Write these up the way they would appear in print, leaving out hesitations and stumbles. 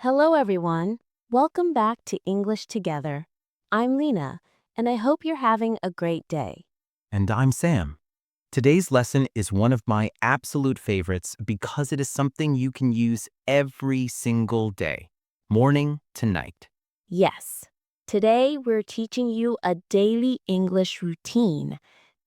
Hello, everyone. Welcome back to English Together. I'm Lina, and I hope you're having a great day. And I'm Sam. Today's lesson is one of my absolute favorites because it is something you can use every single day, morning to night. Yes, today we're teaching you a daily English routine.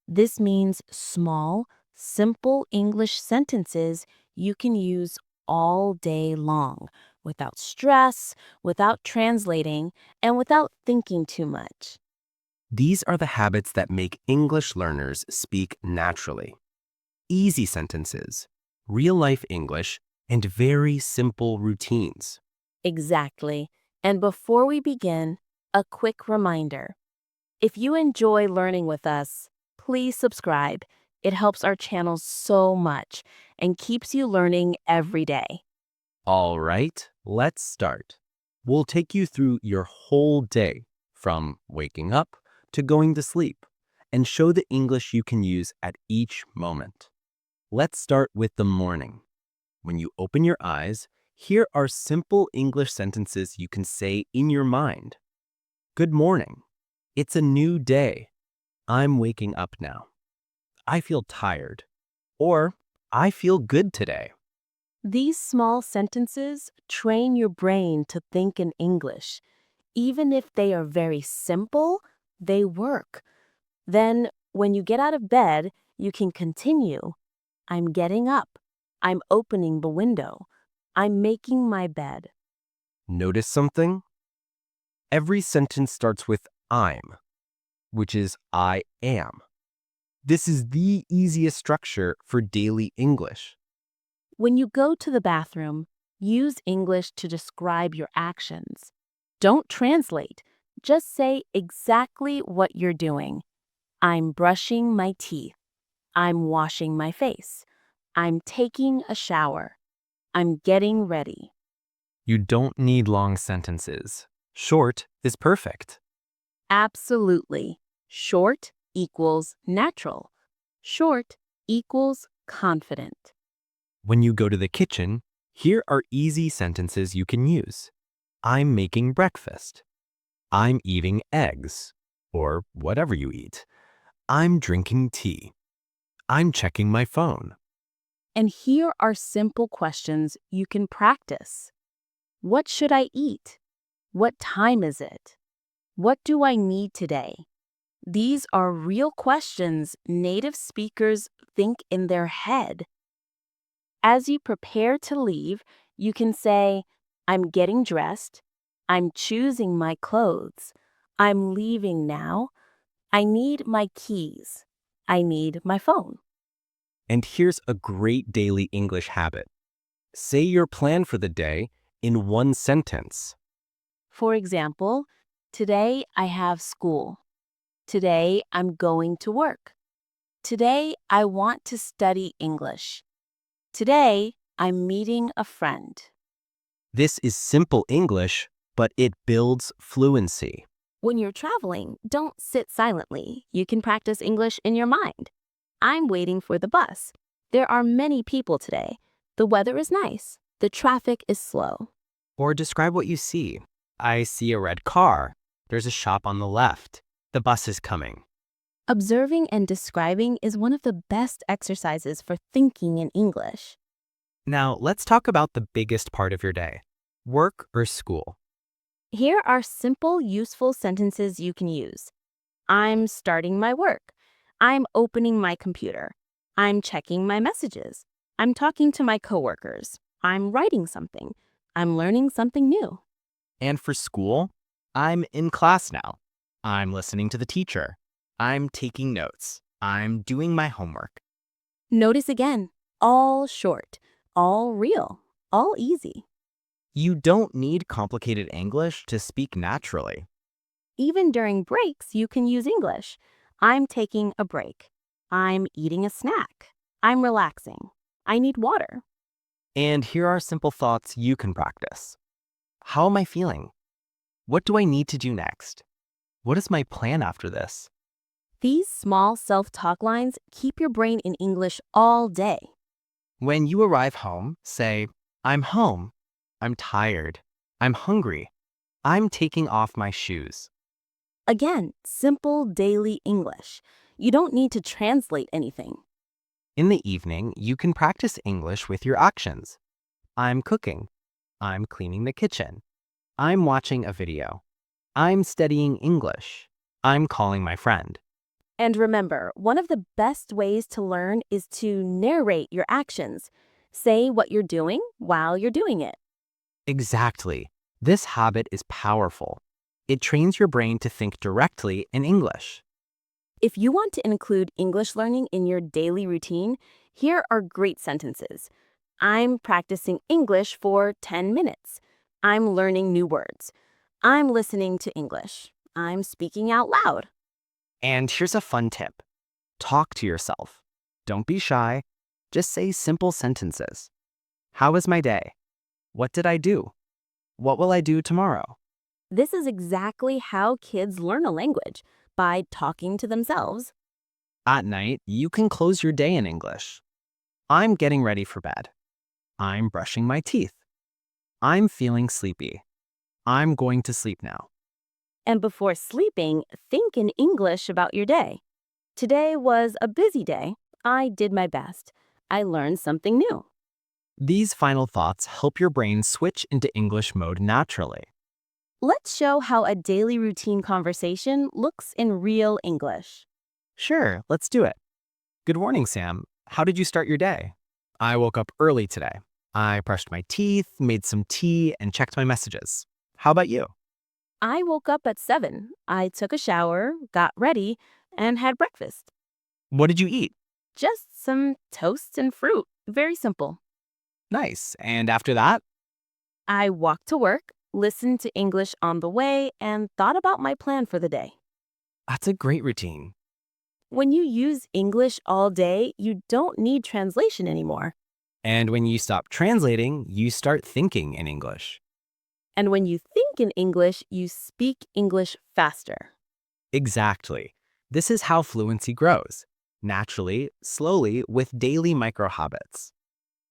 This means small, simple English sentences you can use all day long without stress, without translating, and without thinking too much. These are the habits that make English learners speak naturally. Easy sentences, real-life English, and very simple routines. Exactly. And before we begin, a quick reminder. If you enjoy learning with us, please subscribe. It helps our channel so much and keeps you learning every day. All right, let's start. We'll take you through your whole day, from waking up to going to sleep, and show the English you can use at each moment. Let's start with the morning. When you open your eyes, here are simple English sentences you can say in your mind. Good morning. It's a new day. I'm waking up now. I feel tired. Or, I feel good today. These small sentences train your brain to think in English. Even if they are very simple, they work. Then, when you get out of bed, you can continue. I'm getting up. I'm opening the window. I'm making my bed. Notice something? Every sentence starts with I'm, which is I am. This is the easiest structure for daily English. When you go to the bathroom, use English to describe your actions. Don't translate. Just say exactly what you're doing. I'm brushing my teeth. I'm washing my face. I'm taking a shower. I'm getting ready. You don't need long sentences. Short is perfect. Absolutely. Short equals natural. Short equals confident. When you go to the kitchen, here are easy sentences you can use. I'm making breakfast. I'm eating eggs, or whatever you eat. I'm drinking tea. I'm checking my phone. And here are simple questions you can practice. What should I eat? What time is it? What do I need today? These are real questions native speakers think in their head. As you prepare to leave, you can say, I'm getting dressed. I'm choosing my clothes. I'm leaving now. I need my keys. I need my phone. And here's a great daily English habit. Say your plan for the day in one sentence. For example, today I have school. Today I'm going to work. Today I want to study English. Today I'm meeting a friend. This is simple English, but it builds fluency. When you're traveling, don't sit silently. You can practice English in your mind. I'm waiting for the bus. There are many people today. The weather is nice. The traffic is slow. Or describe what you see. I see a red car. There's a shop on the left. The bus is coming. Observing and describing is one of the best exercises for thinking in English. Now, let's talk about the biggest part of your day. Work or school? Here are simple, useful sentences you can use. I'm starting my work. I'm opening my computer. I'm checking my messages. I'm talking to my coworkers. I'm writing something. I'm learning something new. And for school? I'm in class now. I'm listening to the teacher. I'm taking notes. I'm doing my homework. Notice again, all short, all real, all easy. You don't need complicated English to speak naturally. Even during breaks, you can use English. I'm taking a break. I'm eating a snack. I'm relaxing. I need water. And here are simple thoughts you can practice. How am I feeling? What do I need to do next? What is my plan after this? These small self-talk lines keep your brain in English all day. When you arrive home, say, I'm home. I'm tired. I'm hungry. I'm taking off my shoes. Again, simple daily English. You don't need to translate anything. In the evening, you can practice English with your actions. I'm cooking. I'm cleaning the kitchen. I'm watching a video. I'm studying English. I'm calling my friend. And remember, one of the best ways to learn is to narrate your actions. Say what you're doing while you're doing it. Exactly. This habit is powerful. It trains your brain to think directly in English. If you want to include English learning in your daily routine, here are great sentences. I'm practicing English for 10 minutes. I'm learning new words. I'm listening to English. I'm speaking out loud. And here's a fun tip. Talk to yourself. Don't be shy. Just say simple sentences. How was my day? What did I do? What will I do tomorrow? This is exactly how kids learn a language, by talking to themselves. At night, you can close your day in English. I'm getting ready for bed. I'm brushing my teeth. I'm feeling sleepy. I'm going to sleep now. And before sleeping, think in English about your day. Today was a busy day. I did my best. I learned something new. These final thoughts help your brain switch into English mode naturally. Let's show how a daily routine conversation looks in real English. Sure, let's do it. Good morning, Sam. How did you start your day? I woke up early today. I brushed my teeth, made some tea, and checked my messages. How about you? I woke up at 7. I took a shower, got ready, and had breakfast. What did you eat? Just some toast and fruit. Very simple. Nice. And after that? I walked to work, listened to English on the way, and thought about my plan for the day. That's a great routine. When you use English all day, you don't need translation anymore. And when you stop translating, you start thinking in English. And when you think in English, you speak English faster. Exactly. This is how fluency grows. Naturally, slowly, with daily micro habits.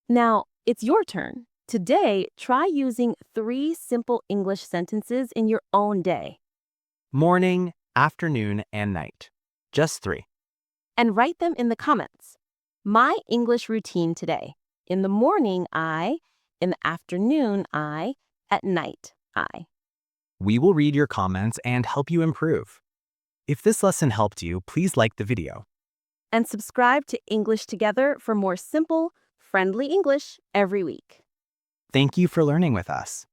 Now, it's your turn. Today, try using 3 simple English sentences in your own day Morning, afternoon, and night. Just 3. and write them in the comments. My English routine today. In the morning, I. In the afternoon, I. At night, I. We will read your comments and help you improve. If this lesson helped you, please like the video. And subscribe to English Together for more simple, friendly English every week. Thank you for learning with us.